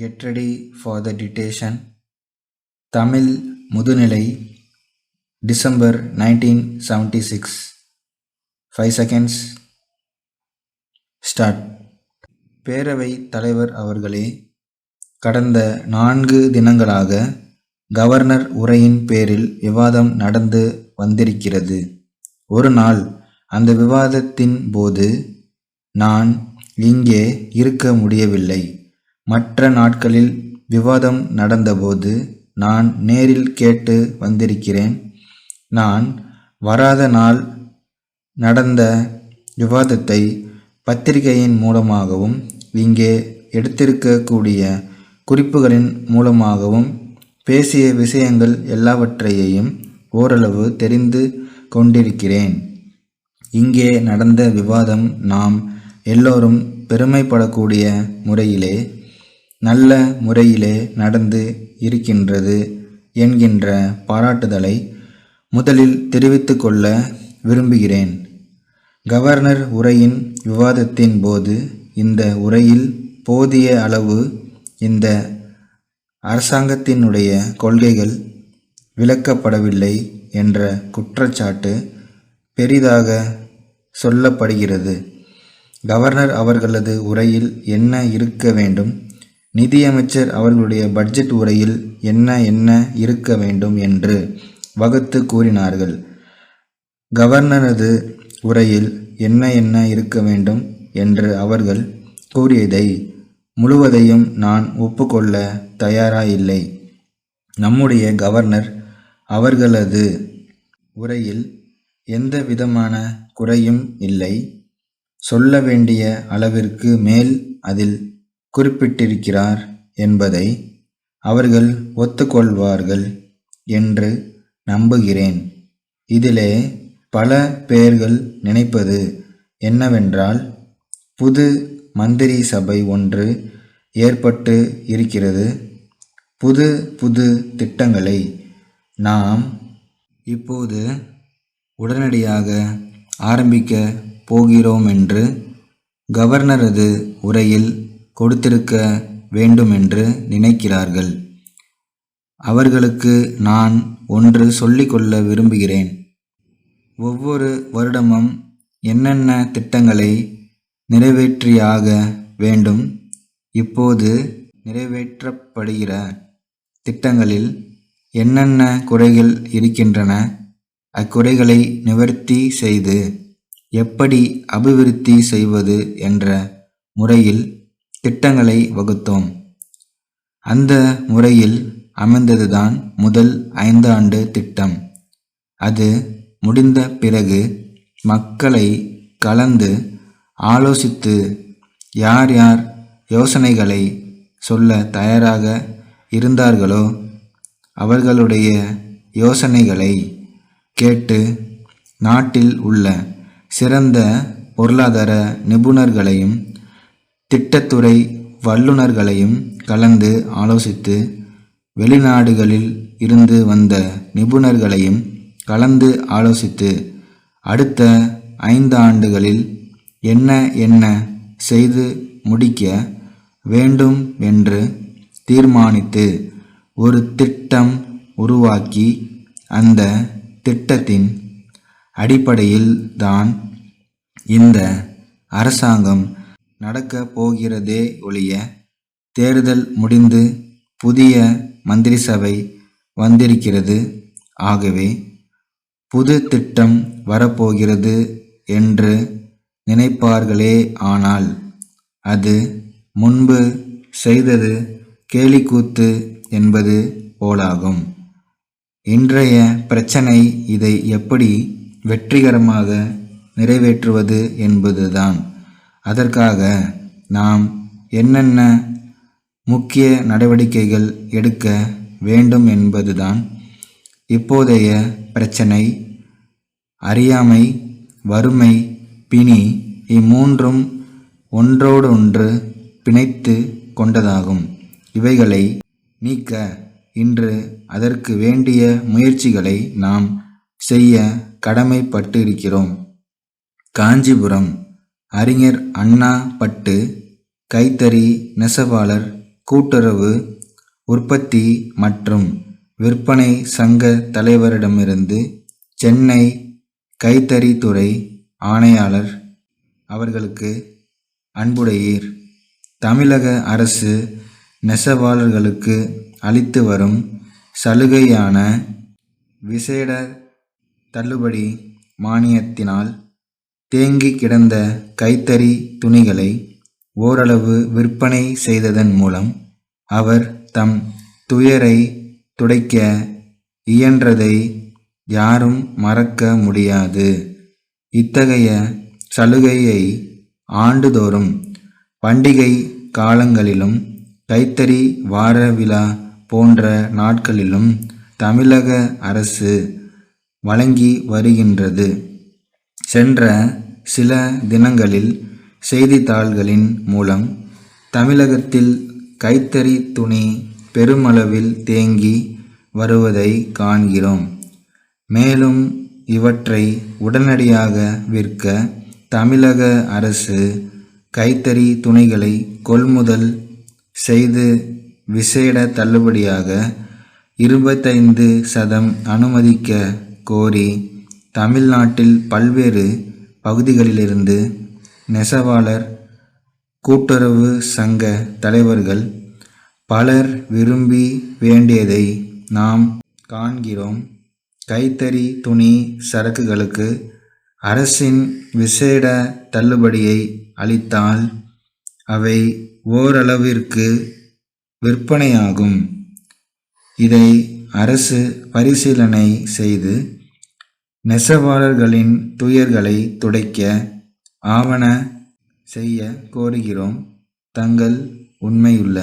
Get ready for the dictation. Tamil முதுநிலை December 1976. 5 seconds. Start. பேரவை தலைவர் அவர்களே, கடந்த 4 தினங்களாக கவர்னர் உரையின் பேரில் விவாதம் நடந்து வந்திருக்கிறது. ஒரு நாள் அந்த விவாதத்தின் போது நான் இங்கே இருக்க முடியவில்லை. மற்ற நாட்களில் விவாதம் நடந்தபோது நான் நேரில் கேட்டு வந்திருக்கிறேன். நான் வராத நாள் நடந்த விவாதத்தை பத்திரிகையின் மூலமாகவும் இங்கே எடுத்திருக்கக்கூடிய குறிப்புகளின் மூலமாகவும் பேசிய விஷயங்கள் எல்லாவற்றையும் ஓரளவு தெரிந்து கொண்டிருக்கிறேன். இங்கே நடந்த விவாதம் நாம் எல்லோரும் பெருமைப்படக்கூடிய முறையிலே, நல்ல முறையிலே நடந்து இருக்கின்றது என்கின்ற பாராட்டுதலை முதலில் தெரிவித்து கொள்ள விரும்புகிறேன். கவர்னர் உரையின் விவாதத்தின் போது இந்த உரையில் போதிய அளவு இந்த அரசாங்கத்தினுடைய கொள்கைகள் விளக்கப்படவில்லை என்ற குற்றச்சாட்டு பெரிதாக சொல்லப்படுகிறது. கவர்னர் அவர்களது உரையில் என்ன இருக்க வேண்டும், நிதியமைச்சர் அவர்களுடைய பட்ஜெட் உரையில் என்ன இருக்க வேண்டும் என்று வகுத்து கூறினார்கள். கவர்னரது உரையில் என்ன இருக்க வேண்டும் என்று அவர்கள் கூறியதை முழுவதையும் நான் ஒப்புக்கொள்ள தயாராயில்லை. நம்முடைய கவர்னர் அவர்களது உரையில் எந்த விதமான குறையும் இல்லை. சொல்ல வேண்டிய அளவிற்கு மேல் அதில் குறிப்பிட்டிருக்கிறார் என்பதை அவர்கள் ஒத்துக்கொள்வார்கள் என்று நம்புகிறேன். இதிலே பல பேர்கள் நினைப்பது என்னவென்றால், புது மந்திரி சபை ஒன்று ஏற்பட்டு இருக்கிறது. புது திட்டங்களை நாம் இப்போது உடனடியாக ஆரம்பிக்க போகிறோம் என்று கவர்னரது உரையில் கொடுத்திருக்க வேண்டுமென்று நினைக்கிறார்கள். அவர்களுக்கு நான் ஒன்று சொல்லிக்கொள்ள விரும்புகிறேன். ஒவ்வொரு வருடமும் என்னென்ன திட்டங்களை நிறைவேற்றியாக வேண்டும், இப்போது நிறைவேற்றப்படுகிற திட்டங்களில் என்னென்ன குறைகள் இருக்கின்றன, அக்குறைகளை நிவர்த்தி செய்து எப்படி அபிவிருத்தி செய்வது என்ற முறையில் திட்டங்களை வகுத்தோம். அந்த முறையில் அமைந்ததுதான் முதல் 5 ஆண்டு திட்டம். அது முடிந்த பிறகு மக்களை கலந்து ஆலோசித்து யார் யோசனைகளை சொல்ல தயாராக இருந்தார்களோ அவர்களுடைய யோசனைகளை கேட்டு நாட்டில் உள்ள சிறந்த பொருளாதார நிபுணர்களையும் திட்டத்துறை வல்லுநர்களையும் கலந்து ஆலோசித்து, வெளிநாடுகளில் இருந்து வந்த நிபுணர்களையும் கலந்து ஆலோசித்து, அடுத்த 5 ஆண்டுகளில் என்ன செய்து முடிக்க வேண்டும் என்று தீர்மானித்து ஒரு திட்டம் உருவாக்கி, அந்த திட்டத்தின் அடிப்படையில் தான் இந்த அரசாங்கம் நடக்க போகிறதே ஒழிய, தேர்தல் முடிந்து புதிய மந்திரி சபை வந்திருக்கிறது, ஆகவே புது திட்டம் வரப்போகிறது என்று நினைப்பார்களே. ஆனால் அது முன்பு செய்தது கேலிக்கூத்து என்பது போலாகும். இன்றைய பிரச்சனை இதை எப்படி வெற்றிகரமாக நிறைவேற்றுவது என்பதுதான். அதற்காக நாம் என்னென்ன முக்கிய நடவடிக்கைகள் எடுக்க வேண்டும் என்பதுதான். இப்போதைய பிரச்சனை அறியாமை, வறுமை, பிணி, இம்மூன்றும் ஒன்றோடொன்று பிணைத்து கொண்டதாகும். இவைகளை நீக்க இன்று அதற்கு வேண்டிய முயற்சிகளை நாம் செய்ய கடமைப்பட்டு இருக்கிறோம். காஞ்சிபுரம் அறிஞர் அண்ணா பட்டு கைத்தறி நெசவாளர் கூட்டுறவு உற்பத்தி மற்றும் விற்பனை சங்க தலைவரிடமிருந்து சென்னை கைத்தறித்துறை ஆணையாளர் அவர்களுக்கு அன்புடையீர். தமிழக அரசு நெசவாளர்களுக்கு அளித்து வரும் சலுகையான விசேட தள்ளுபடி மானியத்தினால் தேங்கி கிடந்த கைத்தறி துணிகளை ஓரளவு விற்பனை செய்ததன் மூலம் அவர் தம் துயரை துடைக்க இயன்றதை யாரும் மறக்க முடியாது. இத்தகைய சலுகையை ஆண்டுதோறும் பண்டிகை காலங்களிலும் கைத்தறி வார விழா போன்ற நாட்களிலும் தமிழக அரசு வழங்கி வருகின்றது. சென்ற சில தினங்களில் செய்தித்தாள்களின் மூலம் தமிழகத்தில் கைத்தறி துணி பெருமளவில் தேங்கி வருவதை காண்கிறோம். மேலும் இவற்றை உடனடியாக விற்க தமிழக அரசு கைத்தறி துணிகளை கொள்முதல் செய்து விசேட தள்ளுபடியாக 25% அனுமதிக்க கோரி தமிழ்நாட்டில் பல்வேறு பகுதிகளிலிருந்து நெசவாளர் கூட்டுறவு சங்க தலைவர்கள் பலர் விரும்பி வேண்டியதை நாம் காண்கிறோம். கைத்தறி துணி சரக்குகளுக்கு அரசின் விசேட தள்ளுபடியை அளித்தால் அவை ஓரளவிற்கு விற்பனையாகும். இதை அரசு பரிசீலனை செய்து நெசவாளர்களின் துயர்களை துடைக்க ஆவன செய்ய கோருகிறோம். தங்கள் உண்மையுள்ள